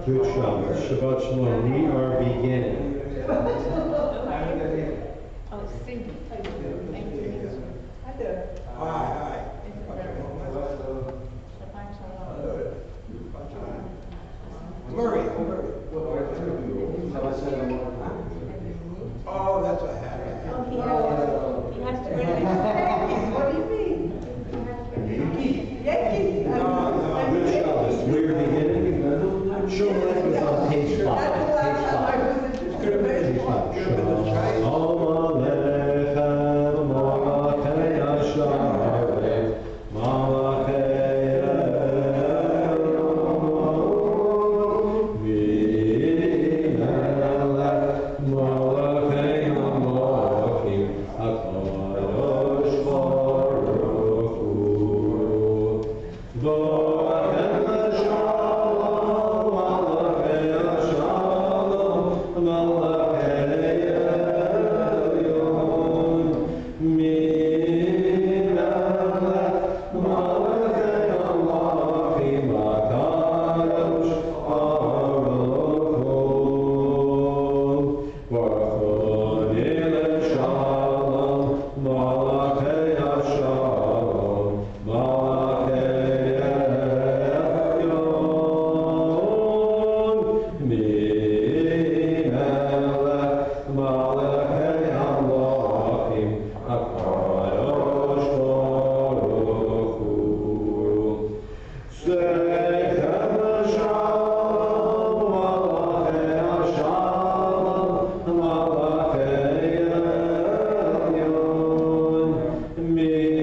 Good Shabbat. Shabbat Shalom. We are beginning. Oh, Cindy. Thank you. Hi. Shabbat Shalom. Murray. Oh, that's a habit. He has to bring it. What do you mean? Yankees. No. Good Shabbos. We're beginning. Shalom is on page 5. That's the last time I was interested in baseball. Shalom Aleichem, Malachei Hashem, Malachei Elohim, V'melech, Malachei Hamokim, HaKadosh Baruch Hu. Bohem Shalom, Malachei Shalom, Malachei Elyon, Mimelech, Malachei Hamokim, HaKadosh Baruch Hu. Baruch Hu Nilei Shalom, Malachei Shalom, Malachei Elyon, Mimelech, Malachei Hamokim, HaKadosh Baruch Hu. Seichem Shalom, Malachei Shalom, Malachei Elyon, Mimelech,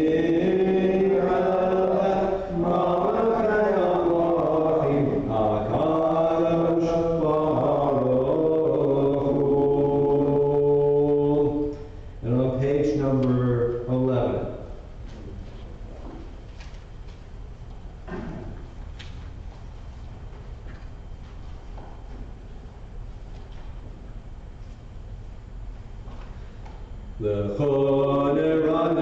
Malachei Hamokim, HaKadosh Baruch Hu. And on page number 11. L'chol eran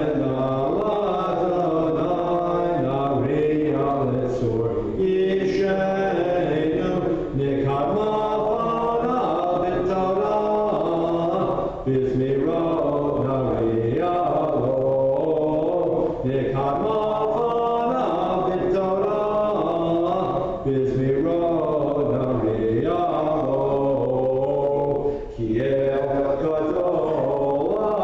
Adonai nari aletzor yishenu nekama fanav b'torah b'zmirot nari alo nekama fanav b'torah b'zmirot nari alo ki el gadol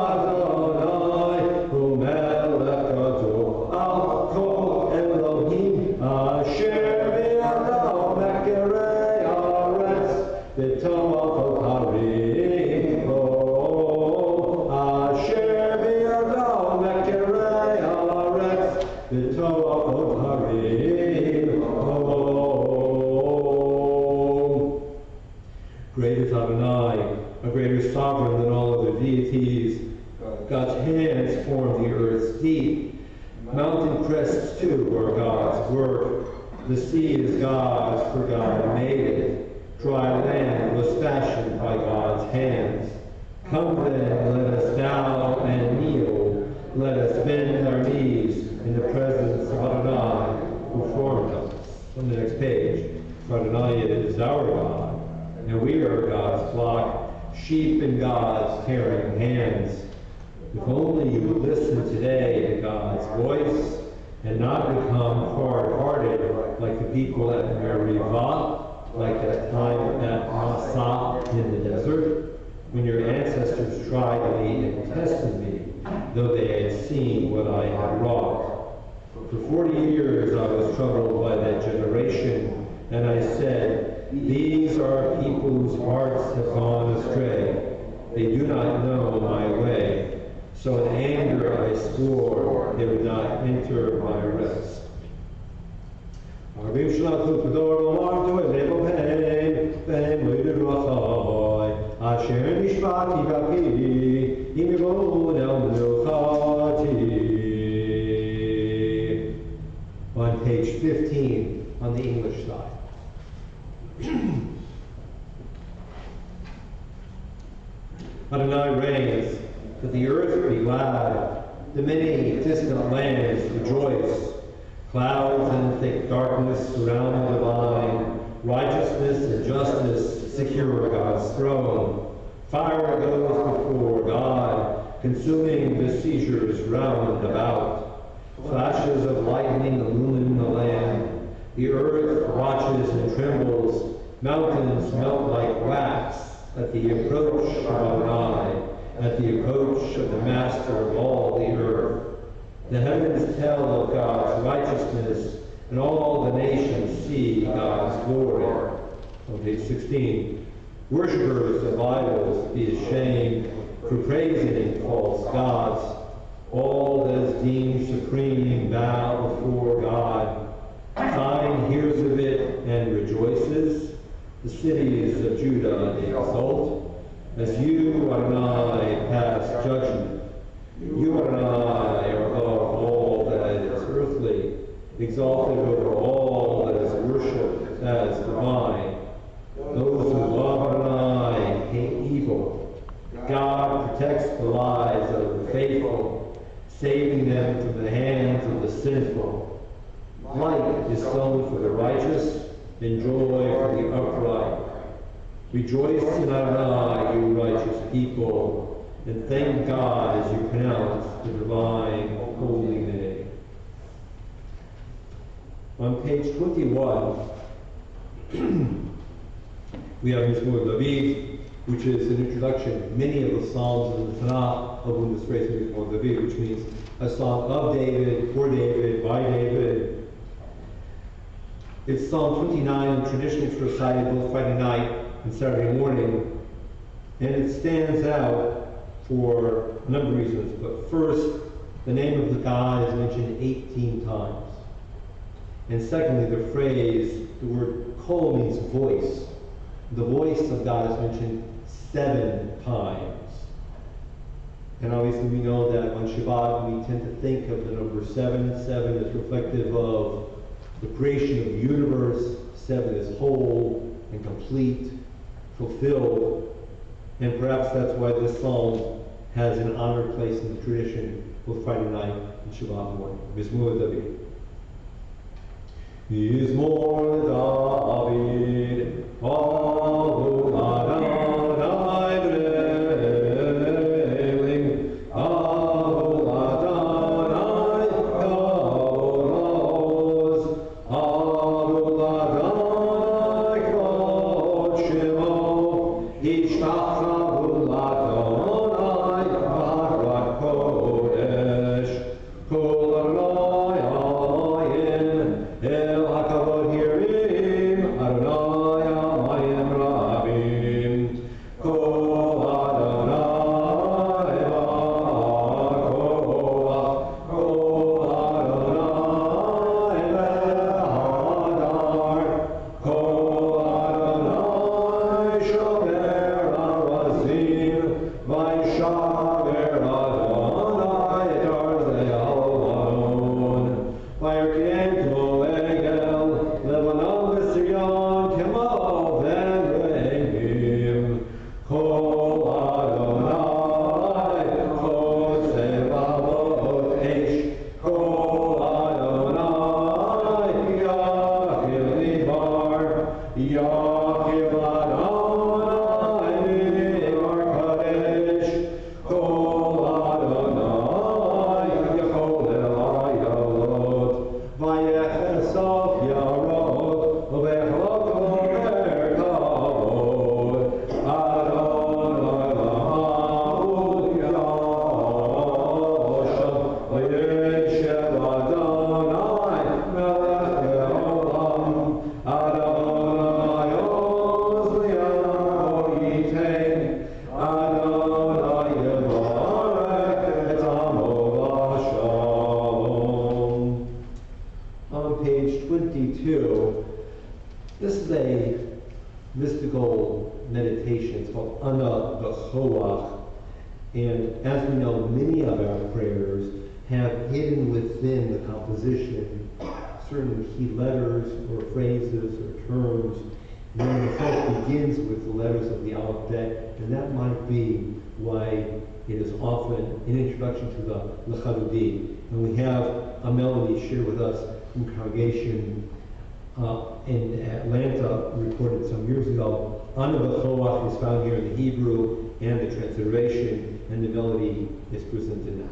Adonai hu melech gadol al kol Elohim asher bi'ado mekerei haaretz b'to'afot harim asher bi'ado mekerei haaretz b'to'afot harim. Great is Adonai, a greater sovereign than all other deities. God's hands formed the earth's deep. Mountain crests too are God's work. The sea is God's, for God made it. Dry land was fashioned by God's hands. Come then, let us bow and kneel. Let us bend our knees in the presence of Adonai, who formed us. On the next page, for Adonai is our God, and we are God's flock, sheep in God's caring hands. If only you would listen today to God's voice and not become hard-hearted like the people at Meribah, like that time at Massah in the desert, when your ancestors tried me and tested me, though they had seen what I had wrought. For 40 years I was troubled by that generation, and I said, these are people whose hearts have gone astray. They do not know my way. So in anger I swore they would not enter my rest. On page 15 on the English side. Adonai reigns, that the earth be glad, The many distant lands rejoice. Clouds and thick darkness surround the divine. Righteousness and justice secure God's throne. Fire goes before God, consuming besiegers round about. Flashes of lightning illumine the land. The earth watches and trembles. Mountains melt like wax at the approach of Adonai, at the approach of the Master of all the earth. The heavens tell of God's righteousness, and all the nations see God's glory. On page 16, worshippers of idols be ashamed for praising false gods. All that is deemed supreme bow before God. Time hears of it and rejoices. The cities of Judah exult. As you, Adonai, pass judgment. You, Adonai, are above all that is earthly, exalted over all that is worshipped as divine. Those who love Adonai hate evil. God protects the lives of the faithful, saving them from the hands of the sinful. Light is sown for the righteous, and joy for the upright. Rejoice in Adonai, you righteous people, and thank God as you pronounce the divine holy name. On page 21, we have Mizmor David, which is an introduction of many of the Psalms in the Tanakh of when this phrase Mizmor David, which means a song of David, for David, by David. It's Psalm 29, traditionally it's recited both Friday night and Saturday morning, and it stands out for a number of reasons. But first, the name of the God is mentioned 18 times. And secondly, the phrase, the word kol means voice. The voice of God is mentioned 7 times. And obviously we know that on Shabbat we tend to think of the number 7. 7 is reflective of the creation of the universe. 7 is whole and complete, fulfilled. And perhaps that's why this psalm has an honored place in the tradition both Friday night and Shabbat morning. Mizmor David. Mizmor David, Avu Adonai B'reling, Avu Adonai Kavoros, Avu Adonai Kvod Shemo, Ishtachavu Adonai Barak Kodesh, Kol Adonai Ayin, El HaKavod Hirim, Adonai Amayim Rabim, Kol Adonai Bakoach, Kol Adonai Behadar, Kol Adonai Shomer Arazim, Vaishaver Adonai Darzei Alvaron, Vayarken Kol Egel, Lebanon V'Sirion Kemo V'Regim, Kol Adonai Choseh Bavot Eish, Kol Adonai Yachil Nibar, Yachil Adonai Nibar Kadesh, Kol Adonai Yachol El Ayalot, Vayechesof Yarot, V'Echlot Omer Kavod, Adonai Lahavu Yasham, V'Yeshev Adonai Melech Le'olam, Adonai Oz Li'amo Yitein, Adonai Yevarech Et Amo V'Shalom. On page 22, this is a mystical meditation. It's called Ana B'Choach. And as we know, many of our prayers have hidden within the composition certain key letters or phrases or terms. And then the text begins with the letters of the alphabet, and that might be why it is often an introduction to the L'Chavudi. And we have a melody shared with us from a congregation in Atlanta, recorded some years ago. Anu B'choach is found here in the Hebrew and the transliteration, and the melody is presented now.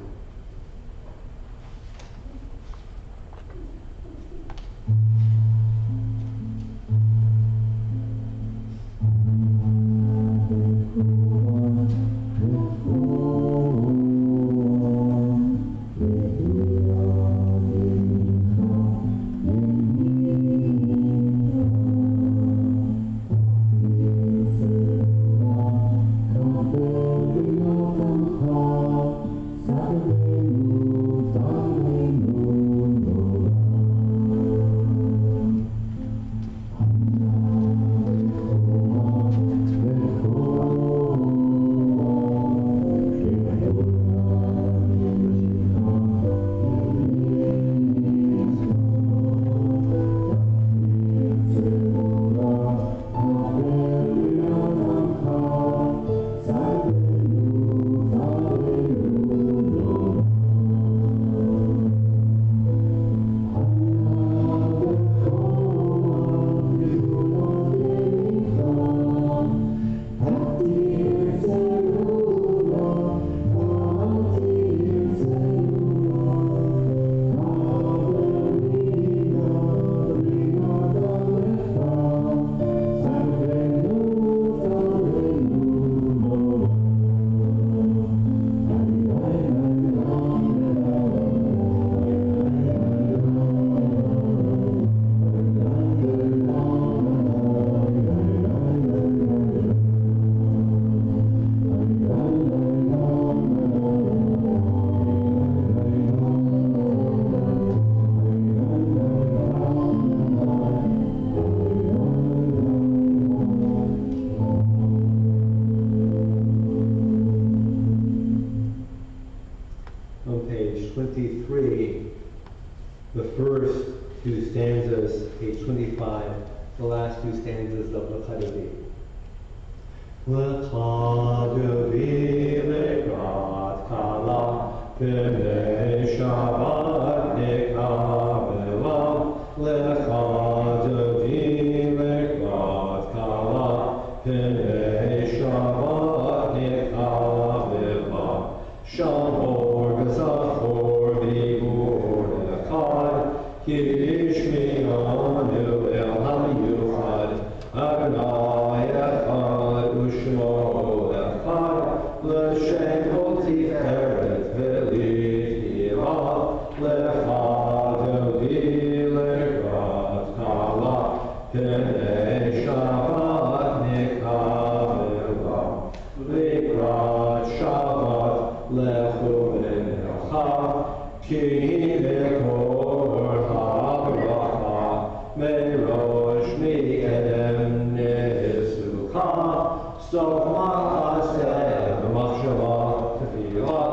The first two stanzas, page 25, the last two stanzas of L'Chadavi. L'Chadavi le'grat kala b'nei Shabbat ne'kavela L'Chadavi le'grat kala b'nei Shabbat ne'kavela Shalor v'zachor v'ibur echad Yishme'anu el ha'yuchad Adonai echad u'shmo echad L'shem kol tiferet v'lit'ila L'chadavi le'grat kala b'nei Shabbat ne'kavela L'grat Shabbat Lechu v'necha Ki lekor ha'bracha Merosh mi'edem ne'esucha Sof ma'aseh v'machshava tefila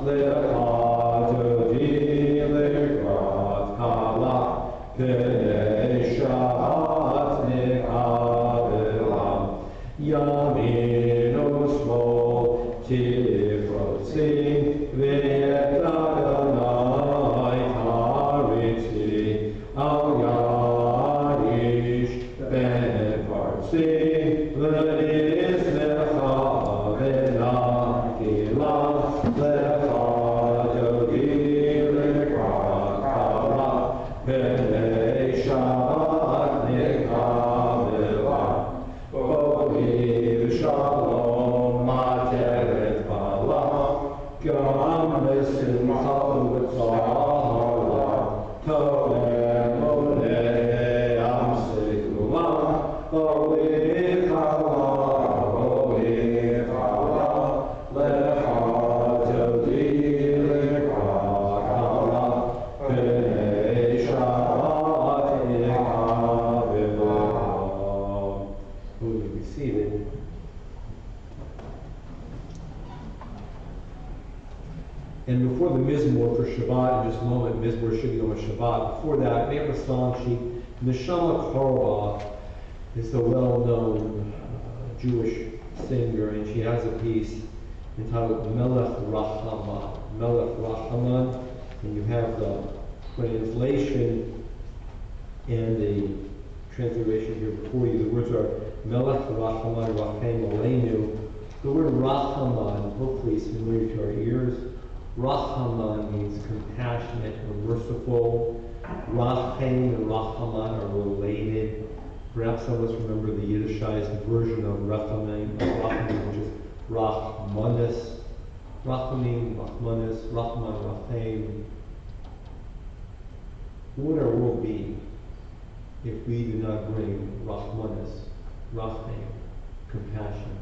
L'chadavi le'grat kala B'nei Shabbat ne'kavela Yamin u'shmol Tifrotzi v'et Adonai Haritzi Al Yarish ben Parsi V'niznecha v'nakila L'chadavi le'grat kala B'nei Shabbat ne'kavela Ohiv shalom materet bala Gam v'simcha v'tzahara To'em onei am sekulam Ohiv hala L'chadavi le'grat kala B'nei Shabbat ne'kavela. Who will be seated? And before the Mizmor for Shabbat, in just a moment, Mizmor should be on Shabbat. Before that, we have a song sheet. Neshama Korba is a well-known Jewish singer, and she has a piece entitled Melech Rachaman. Melech Rachaman, and you have the translation and the translation here before you. The words are Melech Rachaman Rachem Aleinu. The word Rachaman, hopefully is familiar to our ears. Rachaman means compassionate or merciful. Rachem and Rachaman are related. Perhaps some of us remember the Yiddishized version of Rachamim, which is Rachmanis. Rachamim, Rachmanis, Rachman, Rachem. What would our world be if we do not bring Rachmanis, Rachem, compassion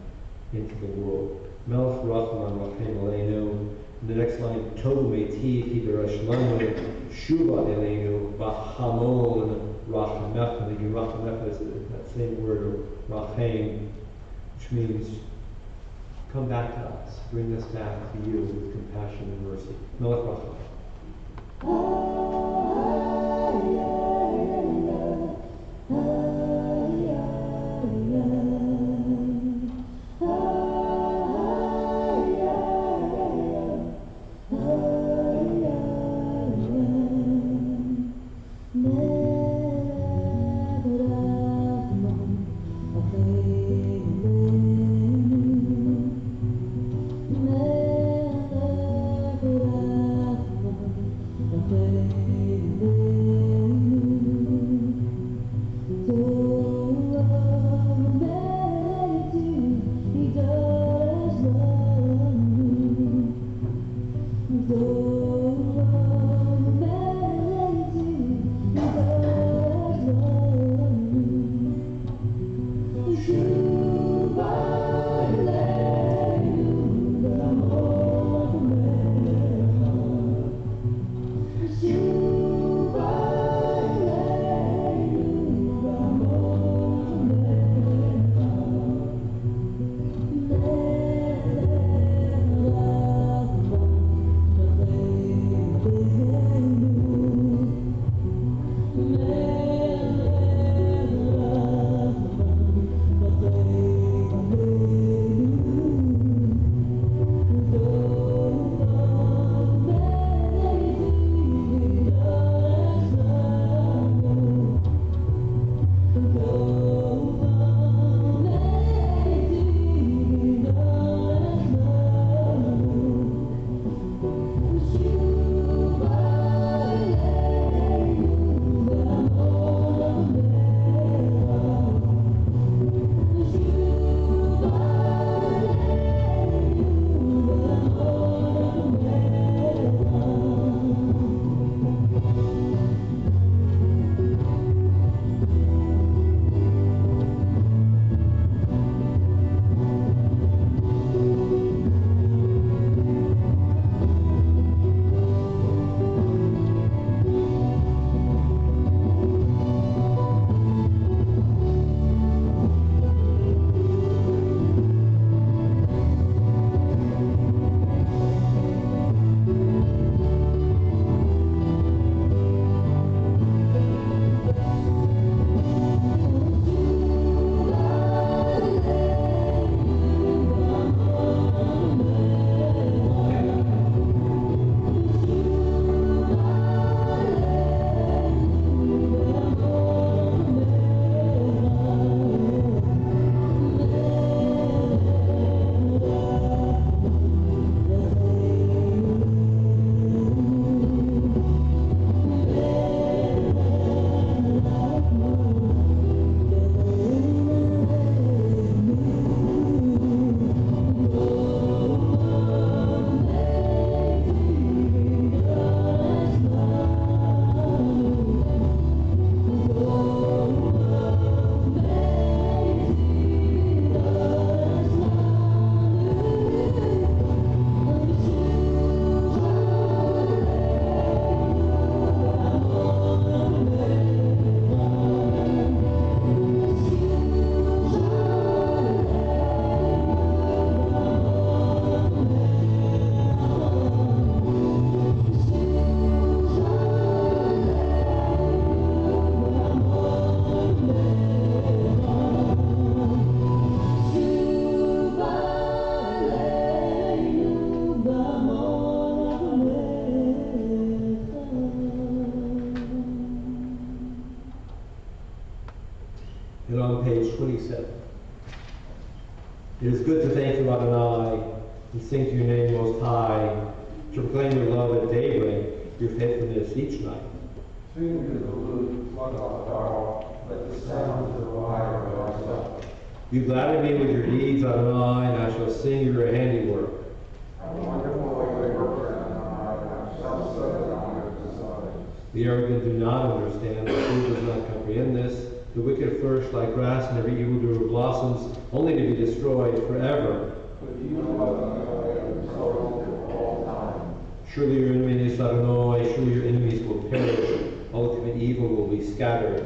into the world? Melech Rachman, Rachem Aleinu. The next line, Tov Meitiv Hidarash Lanu, Shuva Aleinu, Bachamon, Rachamecha. Again, Rachamecha is that same word of Rachem, which means come back to us, bring us back to you with compassion and mercy. Melech Rachman. Thank you. on page 27. It is good to thank you, Adonai, and sing to your name most high, to proclaim your love at daybreak, your faithfulness each night. Sing to the lute, flood on the dark, let the sound of the lyre rise up. You gladden me with your deeds, Adonai, and I shall sing your handiwork. How wonderful are your works, Adonai, how self-centered are your designs. The arrogant do not understand, the fool does not comprehend this. The wicked flourish like grass, and every evildoer blossoms, only to be destroyed forever. But you, Adonai, are exalted for all time. Surely your enemies, Adonai, surely your enemies will perish. Ultimate evil will be scattered.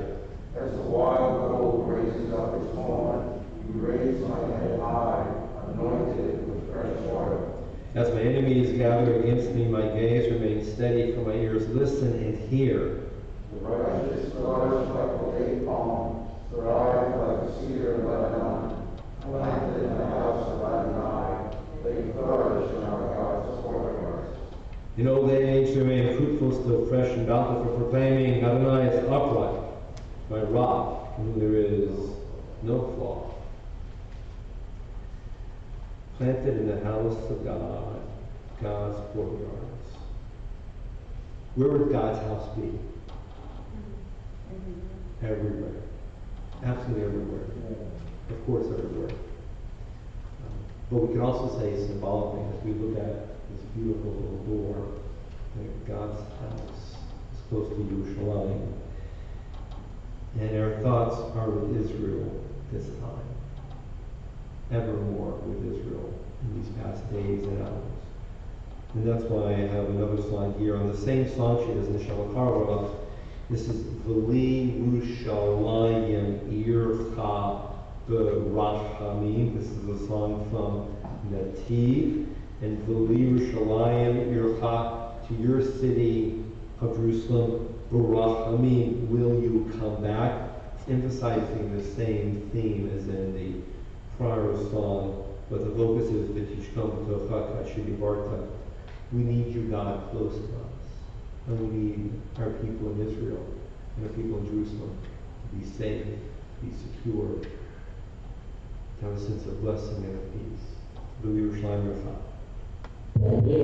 As the wild gold raises up its horn, you raise my head high, anointed with fresh oil. As my enemies gather against me, my gaze remains steady, for my ears listen and hear. The righteous flourish like the date palm, thrive like the cedar of Lebanon. Planted in the house of Adonai, they flourish in our God's courtyards. In old age, remain fruitful, still fresh and bountiful, for proclaiming Adonai is upright, my rock, in whom there is no flaw. Planted in the house of God, God's courtyards. Where would God's house be? Everywhere. Absolutely everywhere. Of course, everywhere. But we can also say symbolically, as we look at this beautiful little door, that God's house is close to Yerushalayim. And our thoughts are with Israel this time. Evermore with Israel in these past days and hours. And that's why I have another slide here on the same song sheet as Neshama Karva. This is V'li Yerushalayim Ircha B'Rachamim. This is a song from Nativ. And V'li Yerushalayim Ircha, to your city of Jerusalem, B'Rachamim, will you come back? It's emphasizing the same theme as in the prior song, but the focus is V'tishkom B'tocha Kasher Yivarta. We need you, God, close to us. And we need our people in Israel and our people in Jerusalem to be safe, to be secure, to have a sense of blessing and of peace. V'li Yerushalayim Ircha. Amen.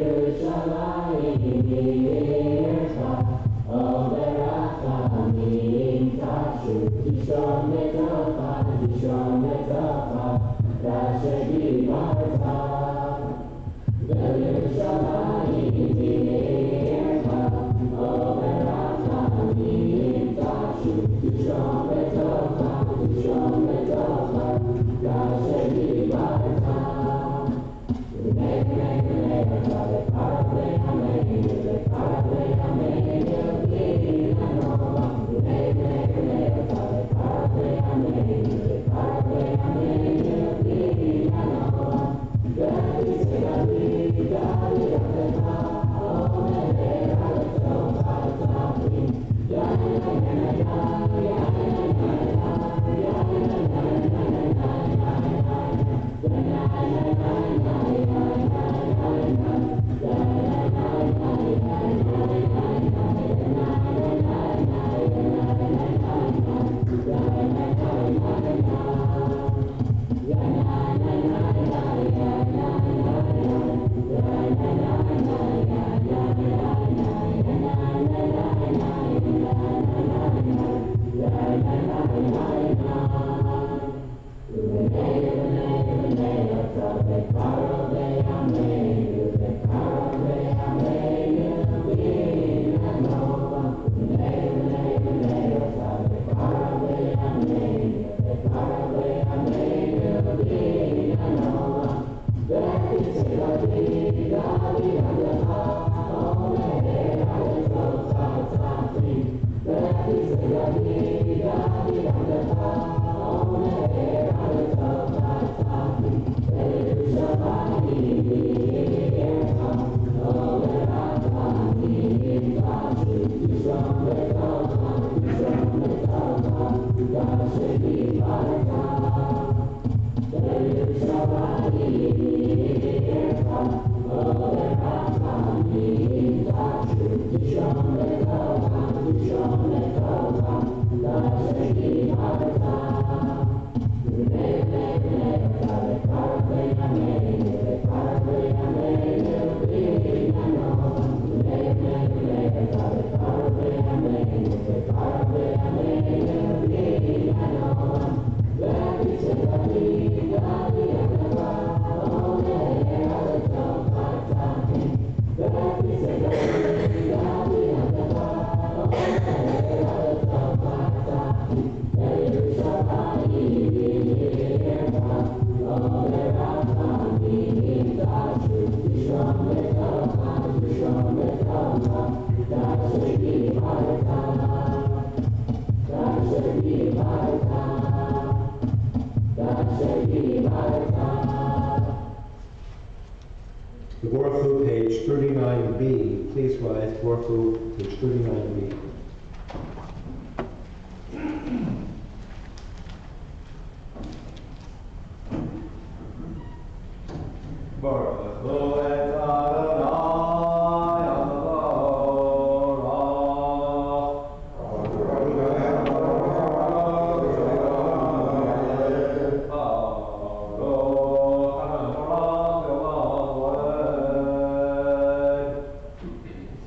page 39B. Please rise, Warfu, page 39B. Baruch Hu et Adonai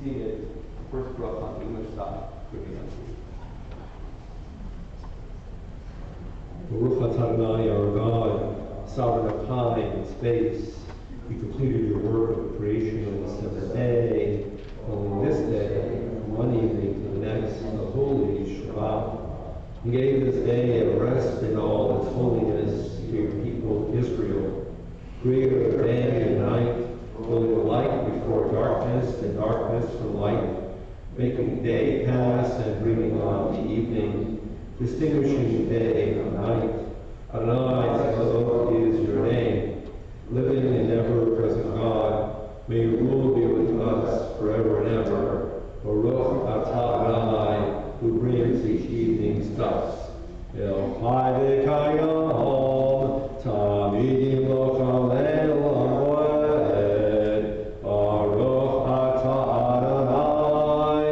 Seated. First breath on English side. Baruch Adonai our God, sovereign of time and space. You completed your work of creation on the seventh day. Only this day, from one evening to the next, the holy Shabbat. You gave this day a rest in all its holiness to your people Israel. Creator of day and night, holding the light before darkness and darkness from light, making day pass and bringing on the evening, distinguishing day from night. Adonai Tzadok is your name. Living and ever-present God, may your rule be with us forever and ever. Baruch atah Adonai, who brings each evening's dusk. El Chai v'kayom, tamidim lo chalel hamoed. Baruch atah Adonai,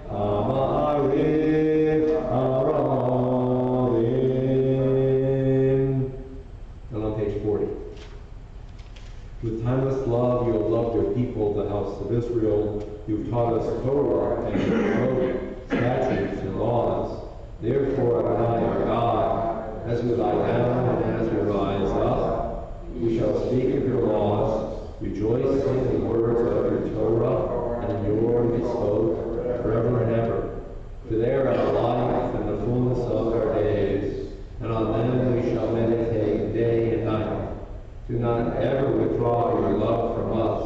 ha'ma'arif ha'ramim. And on page 40. With timeless love, you have loved your people, the house of Israel. You've taught us Torah and statutes and laws. Therefore, Adonai our God, as we lie down and as we rise up, we shall speak of your laws, rejoice in the words of your Torah and in your mitzvot forever and ever. For they are our life and the fullness of our days, and on them we shall meditate day and night. Do not ever withdraw your love from us.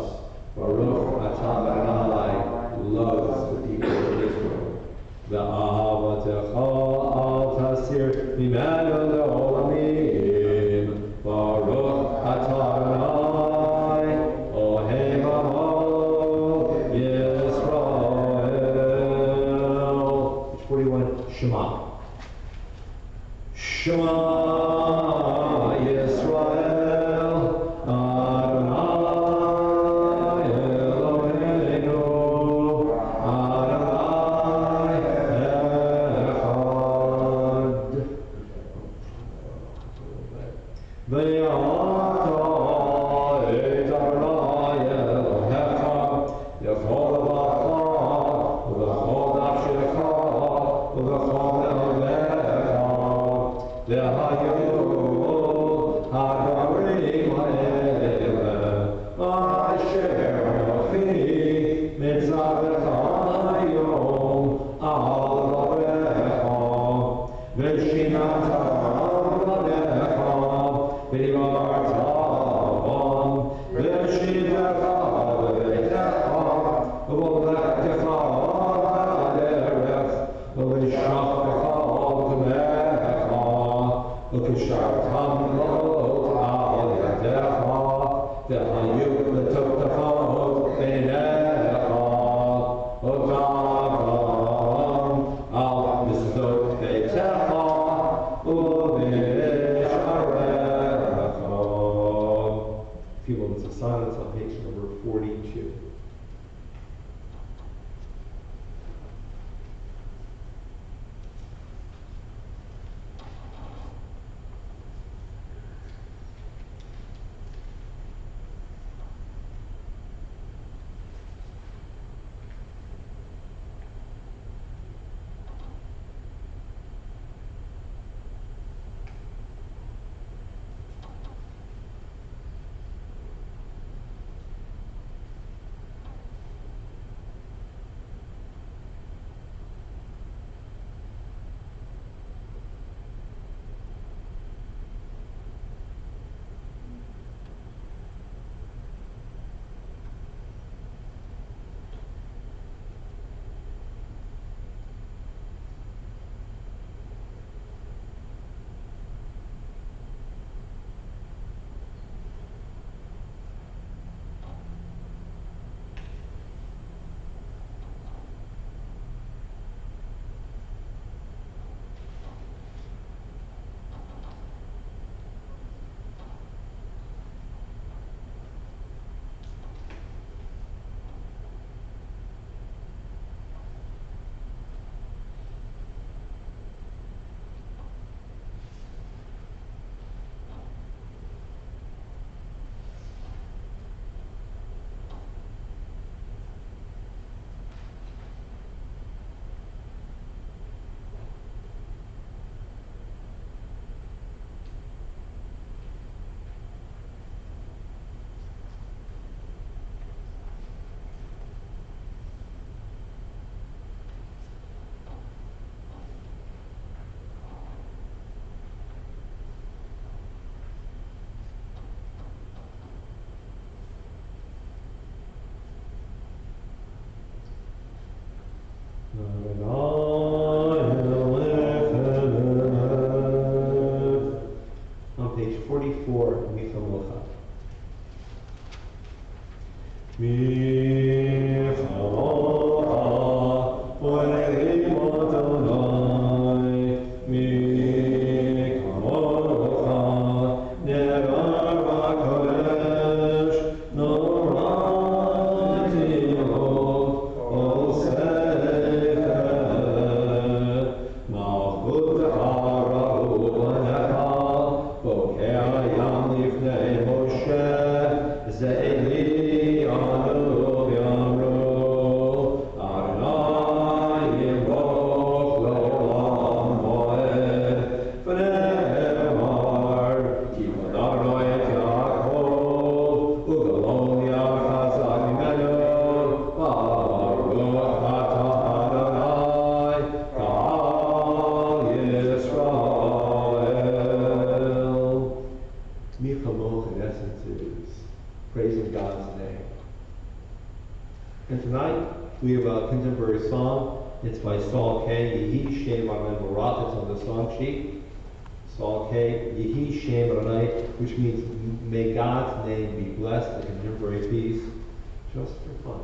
Baruch atah Adonai, who loves the people of Israel. V'ahavat al tasir mimenu le'olamim. Baruch atah Adonai, ohev amo Yisrael. Page 41, Shema. Shema Yisrael. Look We have a contemporary song. It's by Saul K. Yehi Shem Adonai Barach. It's on the song sheet. Saul K. Yehi Shem Adonai, which means may God's name be blessed. A contemporary piece, just for fun.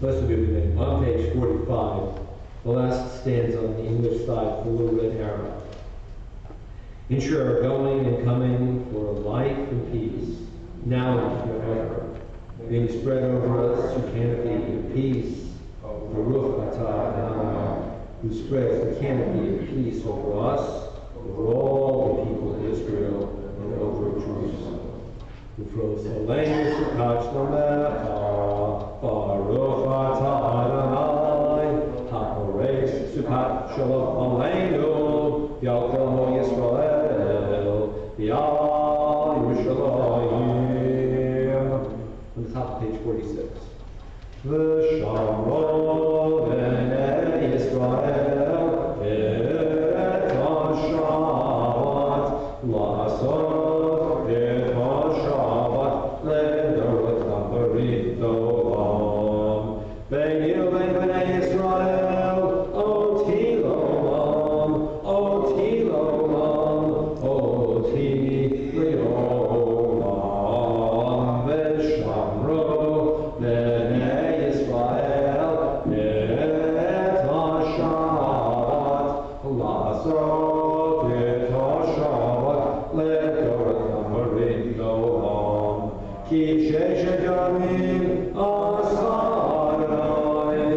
Blessed be the name. On page 45, the last stanza on the English side for the little red arrow. Ensure our going and coming for life and peace, now and forever, being spread over us through canopy of peace, Baruch atah Adonai, who spreads the canopy of peace over us, over all the people of Israel, and over Jerusalem. Who flows the language of Kach Baruch atah Adonai, HaPorech Sukkot Shalom Aleinu, Yalkol Yisrael, Yal Yerushalayim. On the top of page 46. V'shamro b'nei Yisrael, et ha-Shabbat, la'asot et ha-Shabbat, le'dorot ha'barit olam. Be'nei b'nei Yisrael, oti l'olam, oti l'olam, oti כי ששת ימים עשה אדוני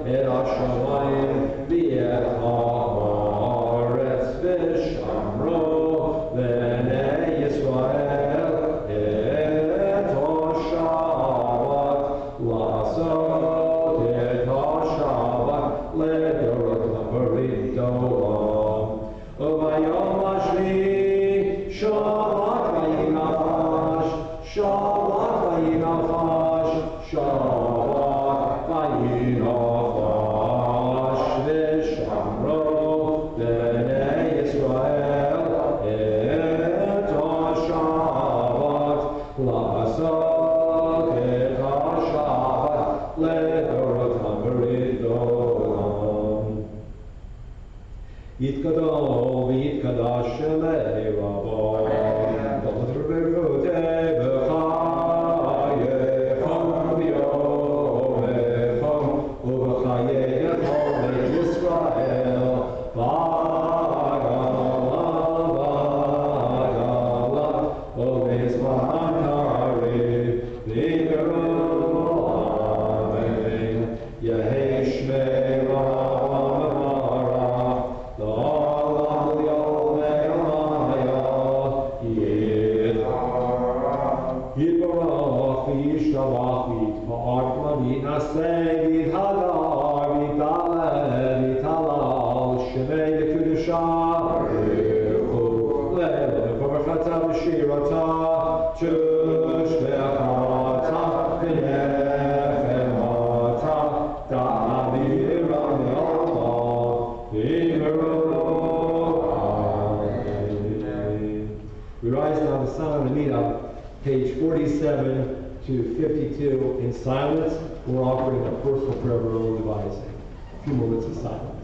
את השמיים ואת הארץ ושמרו בני ישראל את השבת לעשות את השבת לדורות למרידות וביום השביעי שבת וינפש שבת וינפש ושמרו בני ישראל את השבת לעשות את השבת לדורות המרידות יתגדל ויתקדש שמי רבו ברכותי בחייכם ויומכם ובחיי כל בית ישראל בגלה ובזמן קריב נגרום אמן יהי שמי רבם יתברך וישתבח ויתפאר ויתנשא ויתהדר ויתעלה ויתהלל שמי לקדושה ברכו לברכתה ושירתה תשבחתה ונחמתה תעבירה מעלמה We rise now to sound Anita, page 47 to 52 in silence. We're offering a personal prayer of our own devising. A few moments of silence.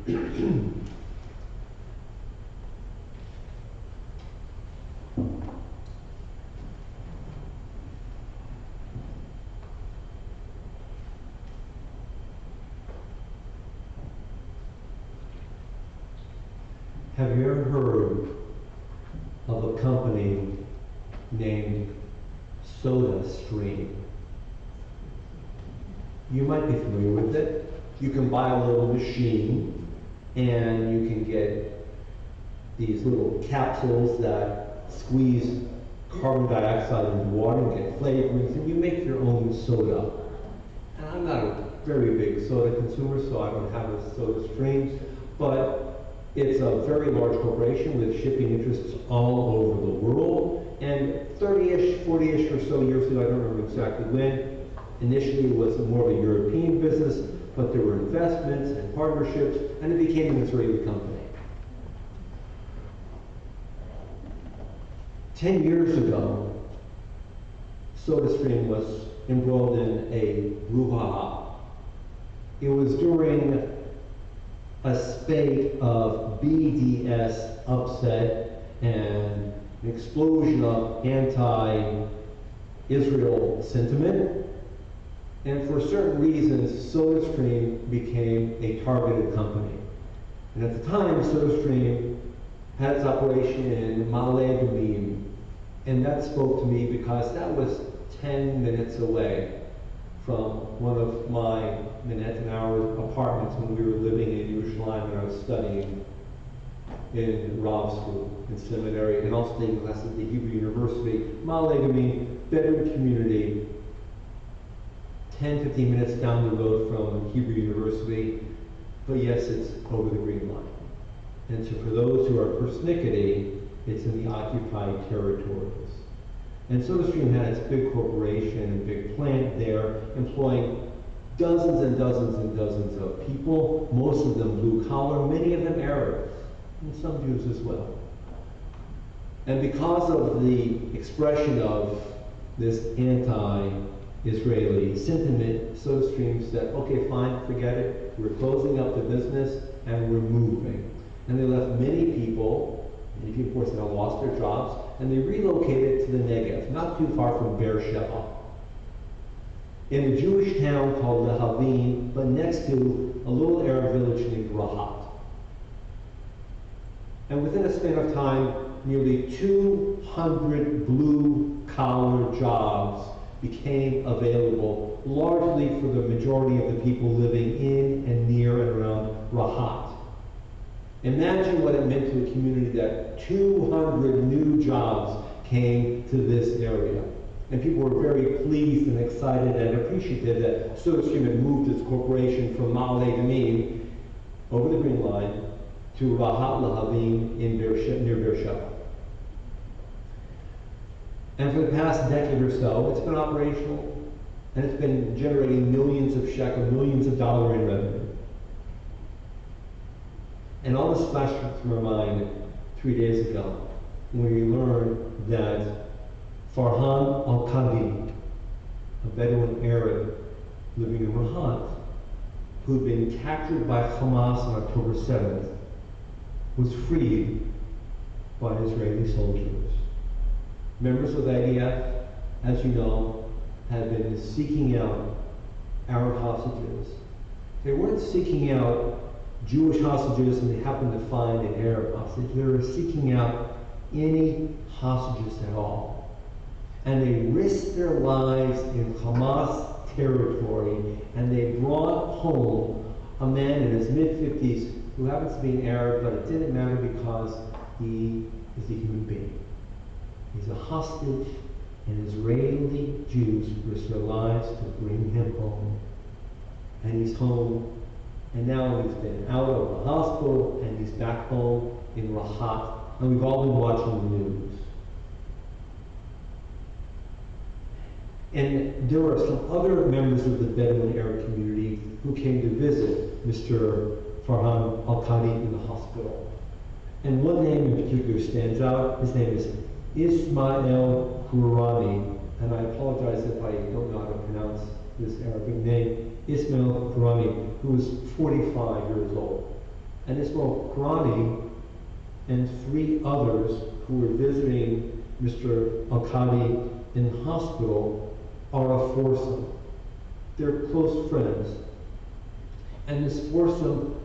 Have you ever heard of a company named SodaStream? You might be familiar with it. You can buy a little machine and you can get these little capsules that squeeze carbon dioxide into water and get flavorings, and you make your own soda. And I'm not a very big soda consumer, so I don't have a SodaStream, but it's a very large corporation with shipping interests all over the world. And 30-ish, 40-ish or so years ago, I don't remember exactly when, initially it was more of a European business, but there were investments and partnerships, and it became an Israeli company. 10 years ago, SodaStream was embroiled in a brouhaha. It was during a spate of BDS upset and an explosion of anti-Israel sentiment. And for certain reasons, SodaStream became a targeted company. And at the time, SodaStream had its operation in Ma'ale Adumim. And that spoke to me because that was 10 minutes away from one of my Manhattan Hour apartments when we were living in Yerushalayim and I was studying in Rav School, in seminary, and also taking classes at the Hebrew University. Ma'ale Adumim, bedroom community, 10, 15 minutes down the road from Hebrew University, but yes, it's over the Green Line. And so for those who are persnickety, it's in the occupied territories. And SodaStream had its big corporation and big plant there, employing dozens and dozens and dozens of people, most of them blue collar, many of them Arabs, and some Jews as well. And because of the expression of this anti-Israeli sentiment, SodaStream said, okay, fine, forget it, we're closing up the business and we're moving. And they left many people of course now lost their jobs, and they relocated to the Negev, not too far from Beersheba, in a Jewish town called Lehavim, but next to a little Arab village named Rahat. And within a span of time, nearly 200 blue-collar jobs became available, largely for the majority of the people living in and near and around Rahat. Imagine what it meant to a community that 200 new jobs came to this area. And people were very pleased and excited and appreciative that SodaStream had moved its corporation from Ma'ale Adumim over the Green Line to Rahat Lehavim near Beersheba. And for the past decade or so, it's been operational, and it's been generating millions of shekel, millions of dollars in revenue. And all this flashed through our mind 3 days ago when we learned that Farhan Al-Qadi, a Bedouin Arab living in Rahat, who'd been captured by Hamas on October 7th, was freed by Israeli soldiers. Members of the IDF, as you know, had been seeking out Arab hostages. They weren't seeking out Jewish hostages and they happened to find an Arab hostage. They were seeking out any hostages at all. And they risked their lives in Hamas territory, and they brought home a man in his mid-50s who happens to be an Arab, but it didn't matter because he is a human being. He's a hostage, and Israeli Jews risked their lives to bring him home. And he's home. And now he's been out of the hospital and he's back home in Rahat. And we've all been watching the news. And there are some other members of the Bedouin Arab community who came to visit Mr. Farhan Al-Qadi in the hospital. And one name in particular stands out. His name is Ismail Qurani. And I apologize if I don't know how to pronounce this Arabic name. Ismail Qurani, who was 45 years old. And Ismail Karami and 3 others who were visiting Mr. Al-Qadi in the hospital are a foursome. They're close friends. And this foursome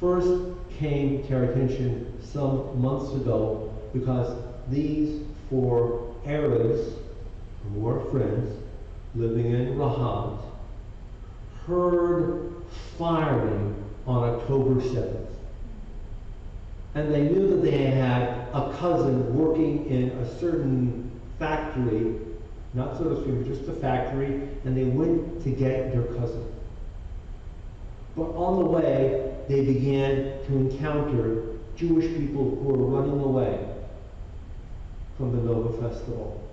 first came to our attention some months ago because these 4 Arabs, who are friends, living in Rahat, heard firing on October 7th. And they knew that they had a cousin working in a certain factory, not SodaStream, just a factory, and they went to get their cousin. But on the way, they began to encounter Jewish people who were running away from the Nova Festival.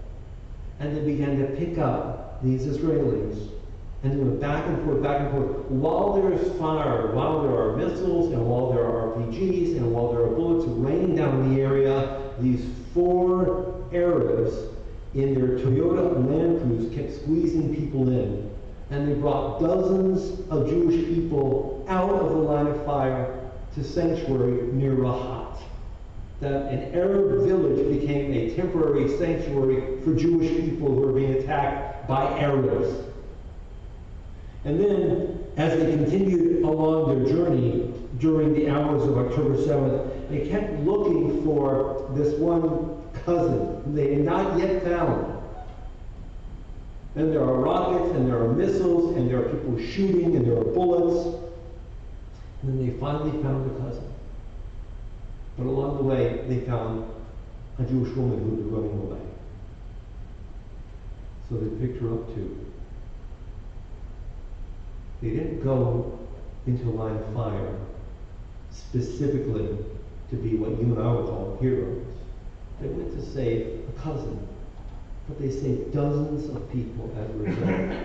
And they began to pick up these Israelis. And they went back and forth, back and forth. While there is fire, while there are missiles, and while there are RPGs, and while there are bullets raining down the area, these 4 Arabs in their Toyota Land Cruise kept squeezing people in. And they brought dozens of Jewish people out of the line of fire to sanctuary near Rahat. That an Arab village became a temporary sanctuary for Jewish people who were being attacked by Arabs. And then, as they continued along their journey during the hours of October 7th, they kept looking for this one cousin whom they had not yet found. And there are rockets, and there are missiles, and there are people shooting, and there are bullets. And then they finally found the cousin. But along the way, they found a Jewish woman who was running away. So they picked her up too. They didn't go into a line of fire specifically to be what you and I would call heroes. They went to save a cousin, but they saved dozens of people as a result.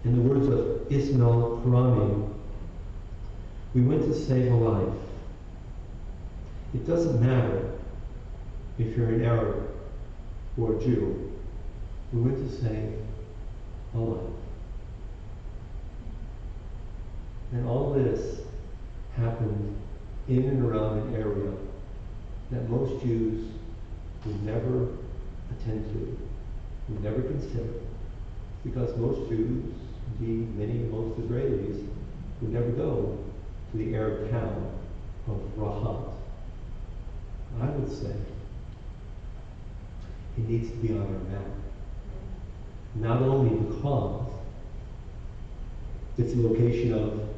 In the words of Ismail Karami, we went to save a life. It doesn't matter if you're an Arab or a Jew. We went to save a life. And all this happened in and around an area that most Jews would never attend to, would never consider, because most Jews, indeed most Israelis, would never go to the Arab town of Rahat. I would say it needs to be on our map. Not only because it's a location of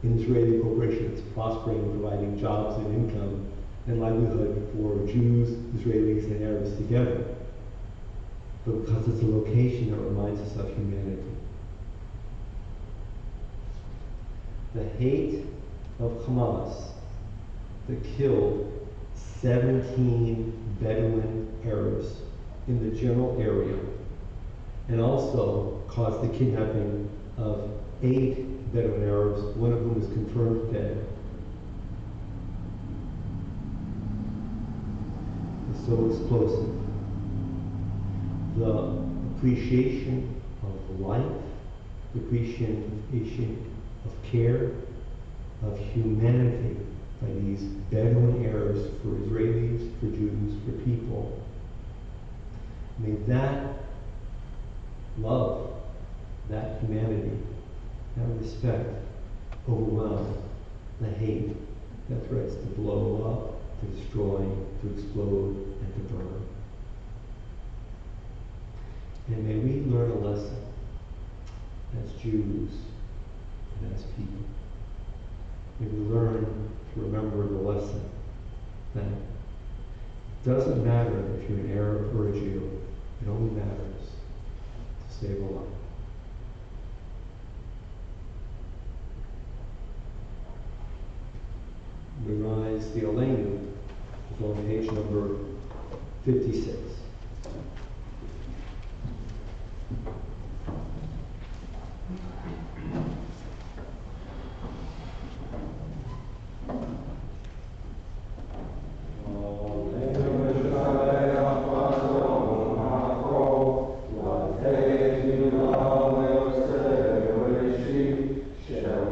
an Israeli corporation that's prospering and providing jobs and income and livelihood for Jews, Israelis, and Arabs together, but because it's a location that reminds us of humanity. The hate of Hamas that killed 17 Bedouin Arabs in the general area, and also caused the kidnapping of 8 Bedouin Arabs, one of whom is confirmed dead, is so explosive. The appreciation of life, the appreciation of care, of humanity by these Bedouin Arabs for Israelis, for Jews, for people. May that love, that humanity, that respect overwhelm the hate that threats to blow up, to destroy, to explode, and to burn. And may we learn a lesson as Jews and as people. May we learn to remember the lesson that it doesn't matter if you're an Arab or a Jew, it only matters to save a life. We rise the Aleinu, is on page number 56. Shalom,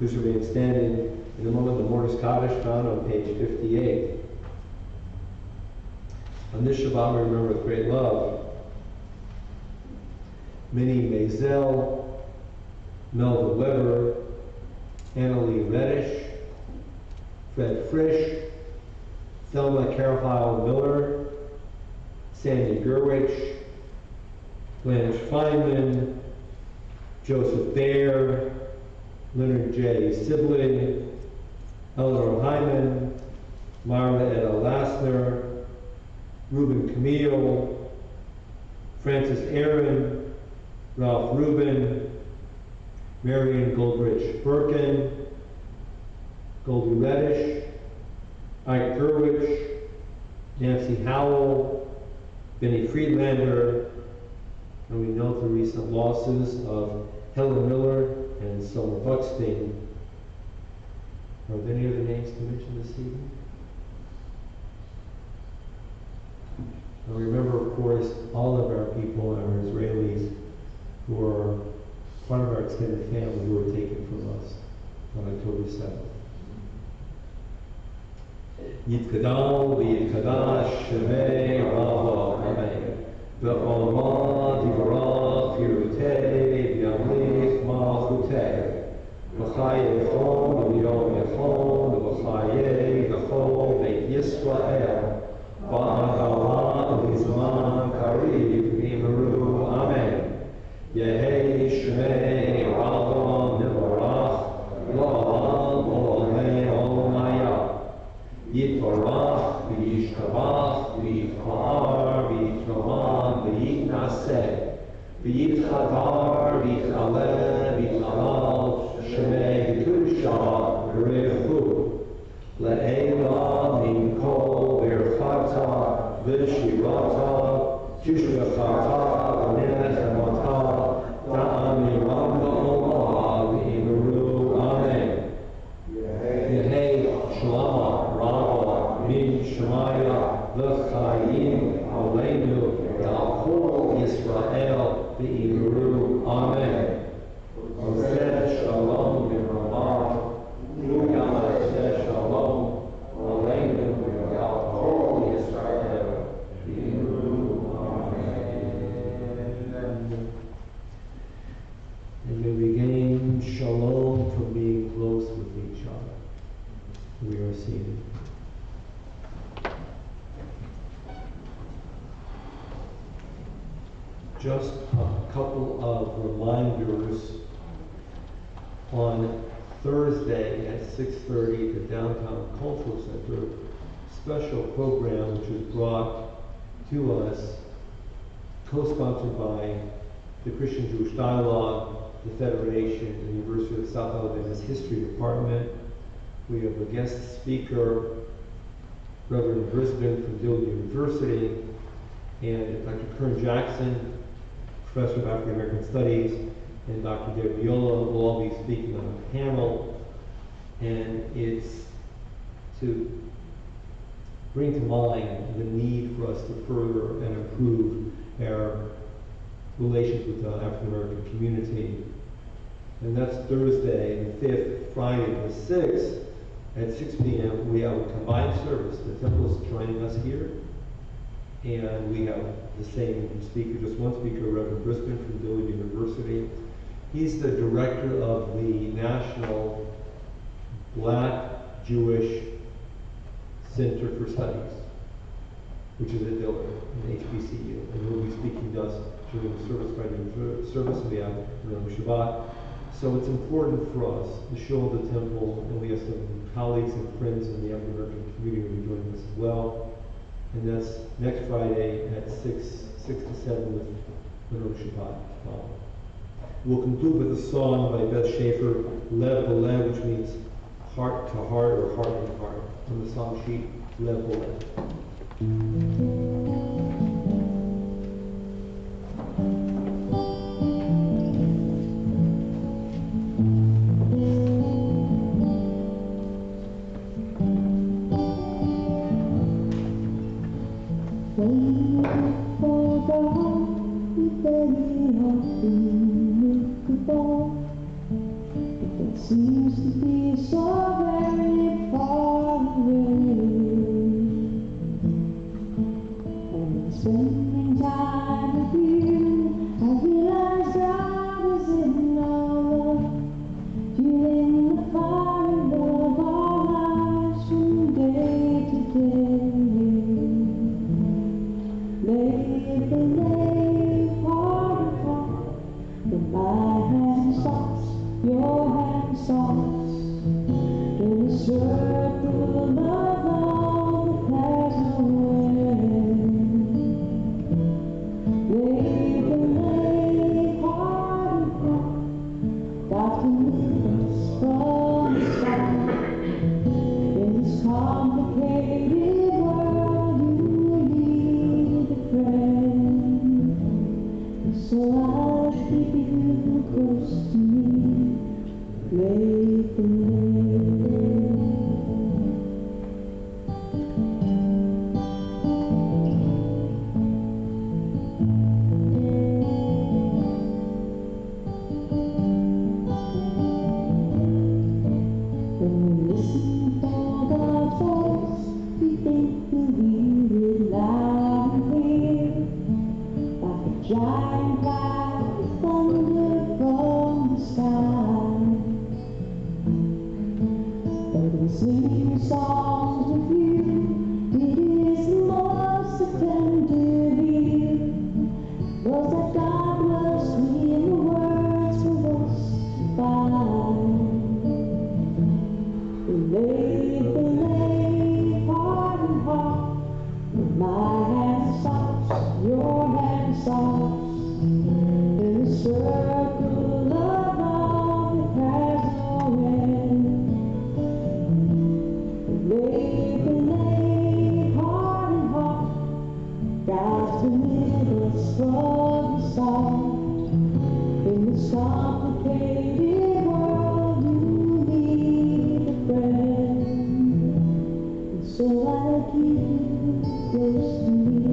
This remains standing in the moment of the Mortis Kaddish found on page 58. On this Shabbat we remember with great love Minnie Maisel, Melva Weber, Annalie Reddish, Fred Frisch, Thelma Carafile Miller, Sandy Gerwich, Blanche Feynman, Joseph Baer, Leonard J. Sibling, Eleanor Hyman, Marva Etta Lassner, Reuben Camille, Francis Aaron, Ralph Rubin, Marion Goldrich Birkin, Goldie Reddish, Ike Gerwich, Nancy Howell, Benny Friedlander, and we note the recent losses of Helen Miller and Selma Buckstein. Are there any other names to mention this evening? And we remember, of course, all of our people, our Israelis, who are part of our extended family who were taken from us on October 7th. Yitkadal v'yitkadash shemei Rava, Amen. Ve'olma divrach pirutei v'yamlich malchutei. V'chaye echon v'yom echon v'chaye v'chol Beit Yisrael. V'agalah v'zman kariv v'imru, Amen. Yehei shemei Rava nivarach la'al v'olmei olmaya. Yitvarach v'yishkavach v'yitchar v'yitroman v'yitnaseh v'yitchadar v'yitchaleh v'yitchalal shemei v'kudshah v'rechu le'ela minkol v'erchata v'shirata tishkachata v'nechamata ta'amiram v'olma v'imru, Amen. Yehei shlama Min Shemaya v'chayim aleinu v'al Yisrael v'imru, Amen. Oseh shalom v'ramah v'yaseh shalom aleinu v'al Yisrael v'imru, Amen. And may we gain shalom from being close with each other. We are seated. Just a couple of reminders. On Thursday at 6:30 at the Downtown Cultural Center, special program which was brought to us, co-sponsored by the Christian Jewish Dialogue, the Federation, and the University of South Alabama's History Department. We have a guest speaker, Reverend Brisbane from Dillard University, and Dr. Kern Jackson, Professor of African American Studies, and Dr. Deb Viola will all be speaking on a panel. And it's to bring to mind the need for us to further and improve our relations with the African American community. And that's Thursday the 5th, Friday the 6th, at 6 p.m. We have a combined service. The temple is joining us here. And we have the same speaker, just one speaker, Reverend Brisbane from Dillard University. He's the director of the National Black Jewish Center for Studies, which is at Dillard, in HBCU. And he'll be speaking to us during the service, Friday service we have around Shabbat. So it's important for us to show the temple, and we have some colleagues and friends in the African American community who are joining us as well. And that's next Friday at 6 to 7 with Shabbat. We'll conclude with a song by Beth Schaefer, Lev B'Lev, which means heart to heart or heart to heart. On the song sheet, Lev B'Lev. Seems to be so very far away, and spending time with you, I realize God is in our love, feeling the fire of our lives from day to day. Lay, heart and heart, when my hand stops, your hand stops, in the circle of love that has no end. Lay, heart and heart, God can lead us from the start. In this complicated world, you need a friend, so I'll keep you close to me. Lay the lay. When we listen for God's voice, we think we'll hear it loud and clear, like a giant cloud of thunder from the sky. Singing songs with you, it is the most tender view. Those that God loves me and the words for us to find. Lay, heart and heart, when my hand stops, your hand stops, in the circle of love that has no end. Lay, heart and heart, God's been with us from the start. In this complicated world, you need a friend, and so I'll keep you close to me.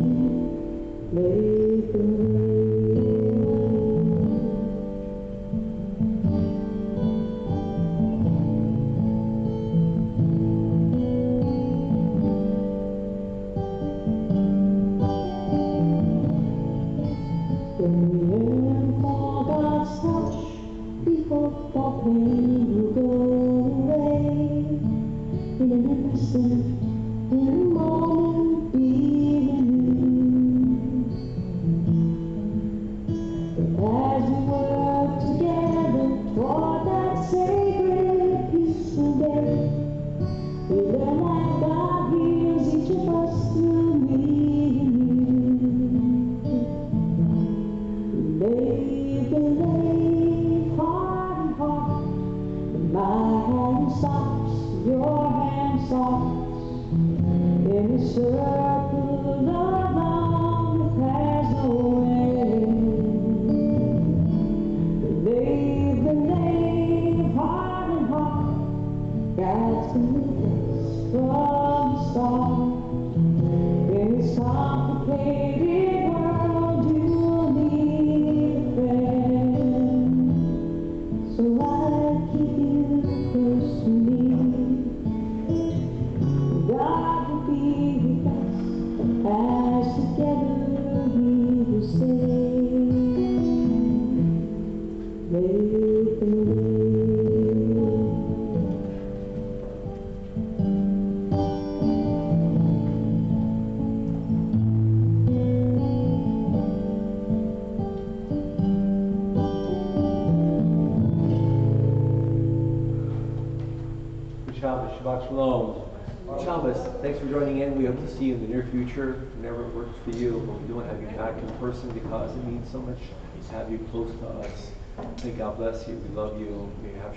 Lay the lay. When we yearn for God's touch, we hope our pain will go away. In an instant, in a moment, be renewed. But as we work together toward that sacred, peaceful day, we learn that God hears each of us through me and you. Lay, heart and heart, when my hand stops, your hand stops, in the circle of love that has no end. Lay, heart and heart, God's been with us from the start. In this complicated world, you need a friend, so Shabbos, Shabbat Shalom. Shabbos, thanks for joining in. We hope to see you in the near future, whenever it works for you. But we don't have you back in person because it means so much to have you close to us. May God bless you. We love you. May you have